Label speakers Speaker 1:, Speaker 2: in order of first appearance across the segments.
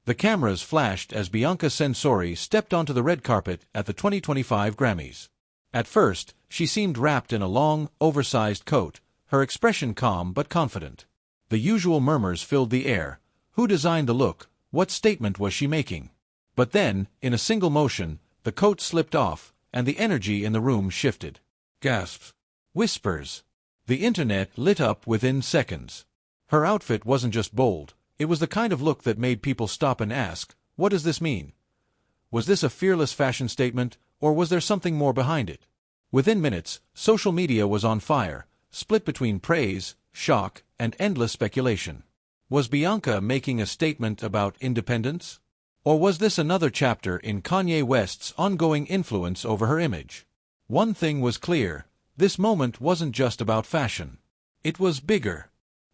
Speaker 1: The cameras flashed as Bianca Censori stepped onto the red carpet at the 2025 Grammys. At first, she seemed wrapped in a long, oversized coat, her expression calm but confident. The usual murmurs filled the air. Who designed the look? What statement was she making? But then, in a single motion, the coat slipped off, and the energy in the room shifted. Gasps. Whispers. The internet lit up within seconds. Her outfit wasn't just bold, it was the kind of look that made people stop and ask, what does this mean? Was this a fearless fashion statement, or was there something more behind it? Within minutes, social media was on fire, split between praise, shock, and endless speculation. Was Bianca making a statement about independence? Or was this another chapter in Kanye West's ongoing influence over her image? One thing was clear, this moment wasn't just about fashion. It was bigger.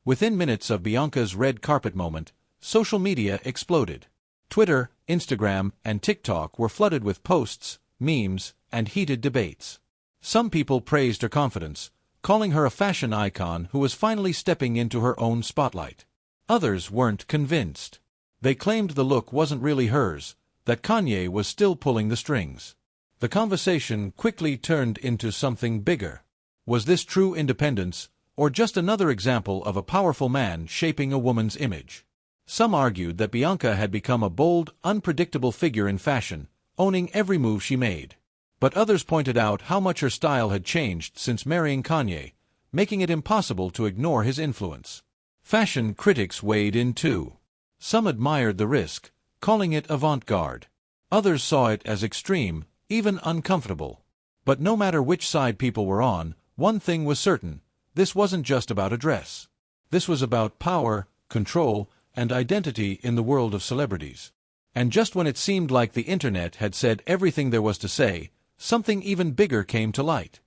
Speaker 1: Within minutes of Bianca's red carpet moment, social media exploded. Twitter, Instagram, and TikTok were flooded with posts, memes, and heated debates. Some people praised her confidence, calling her a fashion icon who was finally stepping into her own spotlight. Others weren't convinced. They claimed the look wasn't really hers, that Kanye was still pulling the strings. The conversation quickly turned into something bigger. Was this true independence, or just another example of a powerful man shaping a woman's image? Some argued that Bianca had become a bold, unpredictable figure in fashion, owning every move she made. But others pointed out how much her style had changed since marrying Kanye, making it impossible to ignore his influence. Fashion critics weighed in too. Some admired the risk, calling it avant-garde. Others saw it as extreme, even uncomfortable. But no matter which side people were on, one thing was certain, this wasn't just about a dress. This was about power, control, and identity in the world of celebrities. And just when it seemed like the internet had said everything there was to say, something even bigger came to light.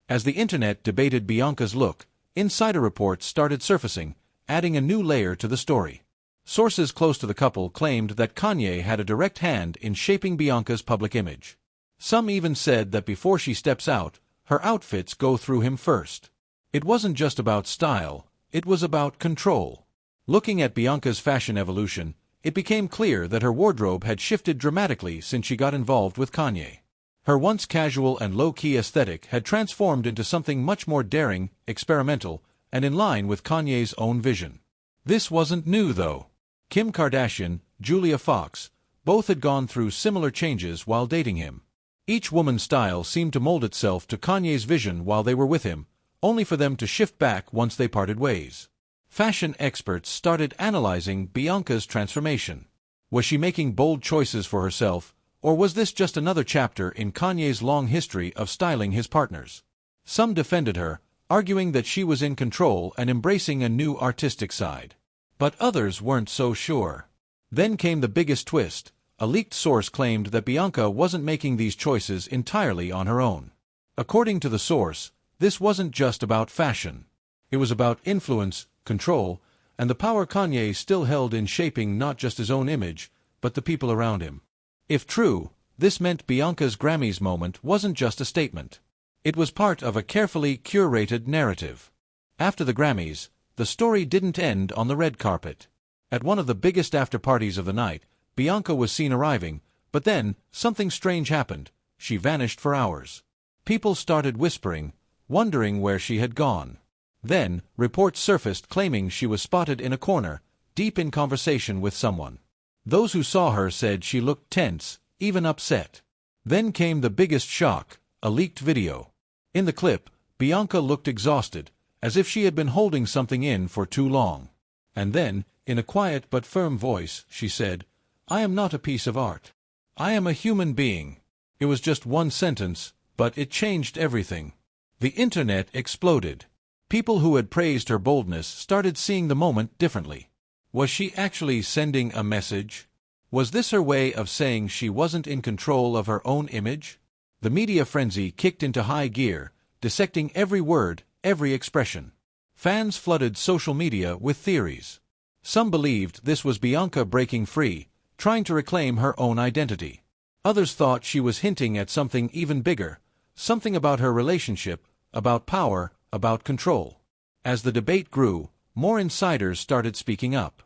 Speaker 1: As the internet debated Bianca's look, insider reports started surfacing, adding a new layer to the story. Sources close to the couple claimed that Kanye had a direct hand in shaping Bianca's public image. Some even said that before she steps out, her outfits go through him first. It wasn't just about style, it was about control. Looking at Bianca's fashion evolution, it became clear that her wardrobe had shifted dramatically since she got involved with Kanye. Her once casual and low-key aesthetic had transformed into something much more daring, experimental, and in line with Kanye's own vision. This wasn't new, though. Kim Kardashian, Julia Fox, both had gone through similar changes while dating him. Each woman's style seemed to mold itself to Kanye's vision while they were with him, only for them to shift back once they parted ways. Fashion experts started analyzing Bianca's transformation. Was she making bold choices for herself, or was this just another chapter in Kanye's long history of styling his partners? Some defended her, arguing that she was in control and embracing a new artistic side. But others weren't so sure. Then came the biggest twist. A leaked source claimed that Bianca wasn't making these choices entirely on her own. According to the source, this wasn't just about fashion. It was about influence, control, and the power Kanye still held in shaping not just his own image, but the people around him. If true, this meant Bianca's Grammys moment wasn't just a statement. It was part of a carefully curated narrative. After the Grammys, the story didn't end on the red carpet. At one of the biggest after-parties of the night, Bianca was seen arriving, but then, something strange happened. She vanished for hours. People started whispering, wondering where she had gone. Then, reports surfaced claiming she was spotted in a corner, deep in conversation with someone. Those who saw her said she looked tense, even upset. Then came the biggest shock, a leaked video. In the clip, Bianca looked exhausted, as if she had been holding something in for too long. And then, in a quiet but firm voice, she said, "I am not a piece of art. I am a human being." It was just one sentence, but it changed everything. The internet exploded. People who had praised her boldness started seeing the moment differently. Was she actually sending a message? Was this her way of saying she wasn't in control of her own image? The media frenzy kicked into high gear, dissecting every word, every expression. Fans flooded social media with theories. Some believed this was Bianca breaking free, trying to reclaim her own identity. Others thought she was hinting at something even bigger, something about her relationship, about power, about control. As the debate grew, more insiders started speaking up.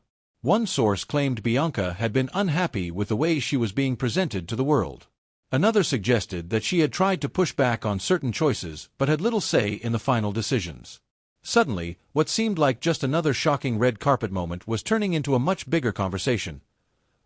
Speaker 1: One source claimed Bianca had been unhappy with the way she was being presented to the world. Another suggested that she had tried to push back on certain choices but had little say in the final decisions. Suddenly, what seemed like just another shocking red carpet moment was turning into a much bigger conversation.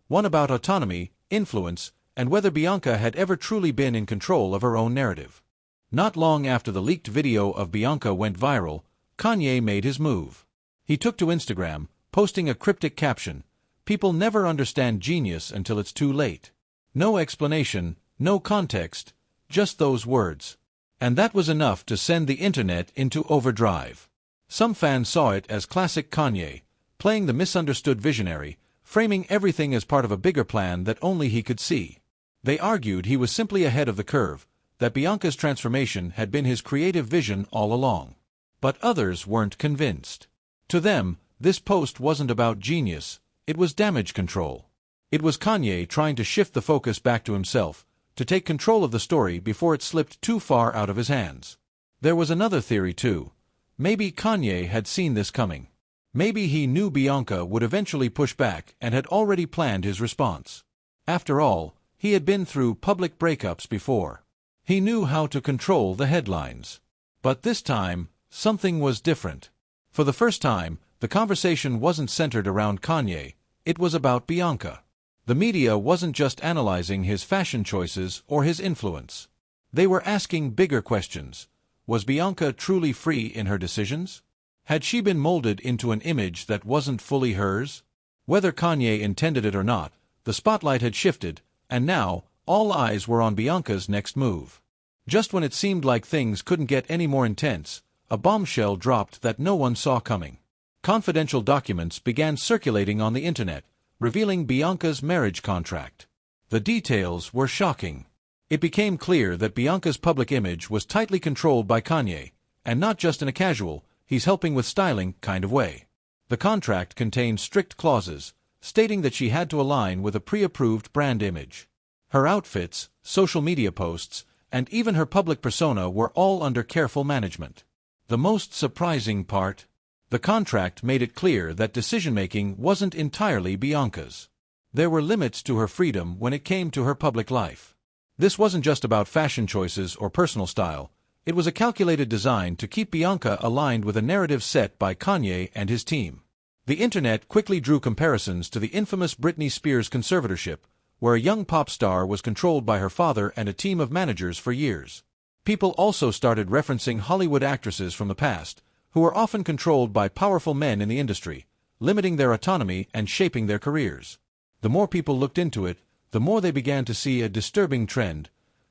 Speaker 1: One about autonomy, influence, and whether Bianca had ever truly been in control of her own narrative. Not long after the leaked video of Bianca went viral, Kanye made his move. He took to Instagram, posting a cryptic caption, "People never understand genius until it's too late." No explanation, no context, just those words. And that was enough to send the internet into overdrive. Some fans saw it as classic Kanye, playing the misunderstood visionary, framing everything as part of a bigger plan that only he could see. They argued he was simply ahead of the curve, that Bianca's transformation had been his creative vision all along. But others weren't convinced. To them, this post wasn't about genius, it was damage control. It was Kanye trying to shift the focus back to himself, to take control of the story before it slipped too far out of his hands. There was another theory too. Maybe Kanye had seen this coming. Maybe he knew Bianca would eventually push back and had already planned his response. After all, he had been through public breakups before. He knew how to control the headlines. But this time, something was different. For the first time, the conversation wasn't centered around Kanye, it was about Bianca. The media wasn't just analyzing his fashion choices or his influence. They were asking bigger questions. Was Bianca truly free in her decisions? Had she been molded into an image that wasn't fully hers? Whether Kanye intended it or not, the spotlight had shifted, and now, all eyes were on Bianca's next move. Just when it seemed like things couldn't get any more intense, a bombshell dropped that no one saw coming. Confidential documents began circulating on the internet, revealing Bianca's marriage contract. The details were shocking. It became clear that Bianca's public image was tightly controlled by Kanye, and not just in a casual, he's helping with styling kind of way. The contract contained strict clauses, stating that she had to align with a pre-approved brand image. Her outfits, social media posts, and even her public persona were all under careful management. The most surprising part? The contract made it clear that decision-making wasn't entirely Bianca's. There were limits to her freedom when it came to her public life. This wasn't just about fashion choices or personal style, it was a calculated design to keep Bianca aligned with a narrative set by Kanye and his team. The internet quickly drew comparisons to the infamous Britney Spears conservatorship, where a young pop star was controlled by her father and a team of managers for years. People also started referencing Hollywood actresses from the past, who were often controlled by powerful men in the industry, limiting their autonomy and shaping their careers. The more people looked into it, the more they began to see a disturbing trend.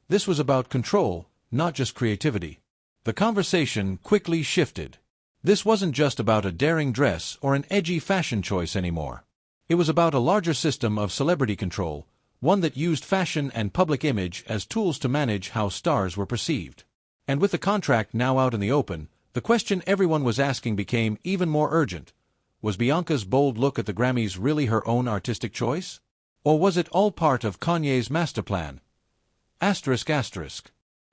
Speaker 1: This was about control, not just creativity. The conversation quickly shifted. This wasn't just about a daring dress or an edgy fashion choice anymore. It was about a larger system of celebrity control, one that used fashion and public image as tools to manage how stars were perceived. And with the contract now out in the open, the question everyone was asking became even more urgent. Was Bianca's bold look at the Grammys really her own artistic choice? Or was it all part of Kanye's master plan? ***.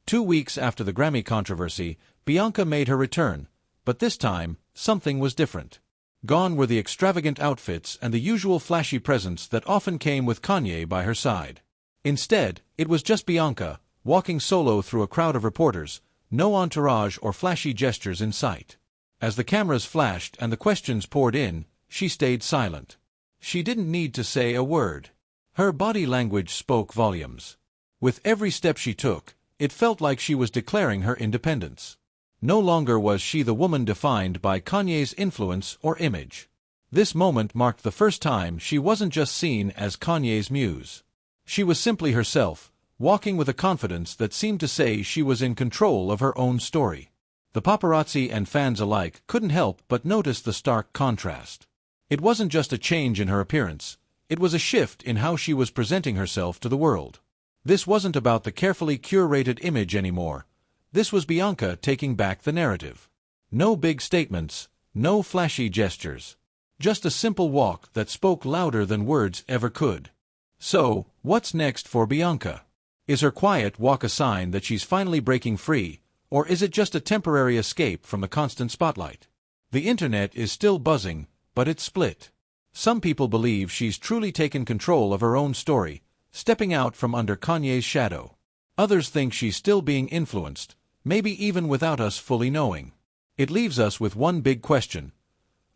Speaker 1: 2 weeks after the Grammy controversy, Bianca made her return, but this time, something was different. Gone were the extravagant outfits and the usual flashy presence that often came with Kanye by her side. Instead, it was just Bianca, walking solo through a crowd of reporters, no entourage or flashy gestures in sight. As the cameras flashed and the questions poured in, she stayed silent. She didn't need to say a word. Her body language spoke volumes. With every step she took, it felt like she was declaring her independence. No longer was she the woman defined by Kanye's influence or image. This moment marked the first time she wasn't just seen as Kanye's muse. She was simply herself, walking with a confidence that seemed to say she was in control of her own story. The paparazzi and fans alike couldn't help but notice the stark contrast. It wasn't just a change in her appearance, it was a shift in how she was presenting herself to the world. This wasn't about the carefully curated image anymore. This was Bianca taking back the narrative. No big statements, no flashy gestures. Just a simple walk that spoke louder than words ever could. So, what's next for Bianca? Is her quiet walk a sign that she's finally breaking free, or is it just a temporary escape from the constant spotlight? The internet is still buzzing, but it's split. Some people believe she's truly taken control of her own story, stepping out from under Kanye's shadow. Others think she's still being influenced, maybe even without us fully knowing. It leaves us with one big question.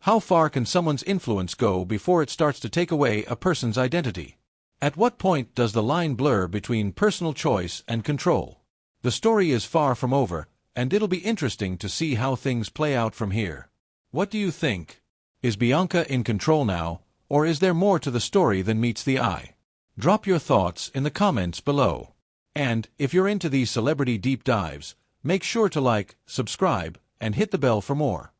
Speaker 1: How far can someone's influence go before it starts to take away a person's identity? At what point does the line blur between personal choice and control? The story is far from over, and it'll be interesting to see how things play out from here. What do you think? Is Bianca in control now, or is there more to the story than meets the eye? Drop your thoughts in the comments below. And, if you're into these celebrity deep dives, make sure to like, subscribe, and hit the bell for more.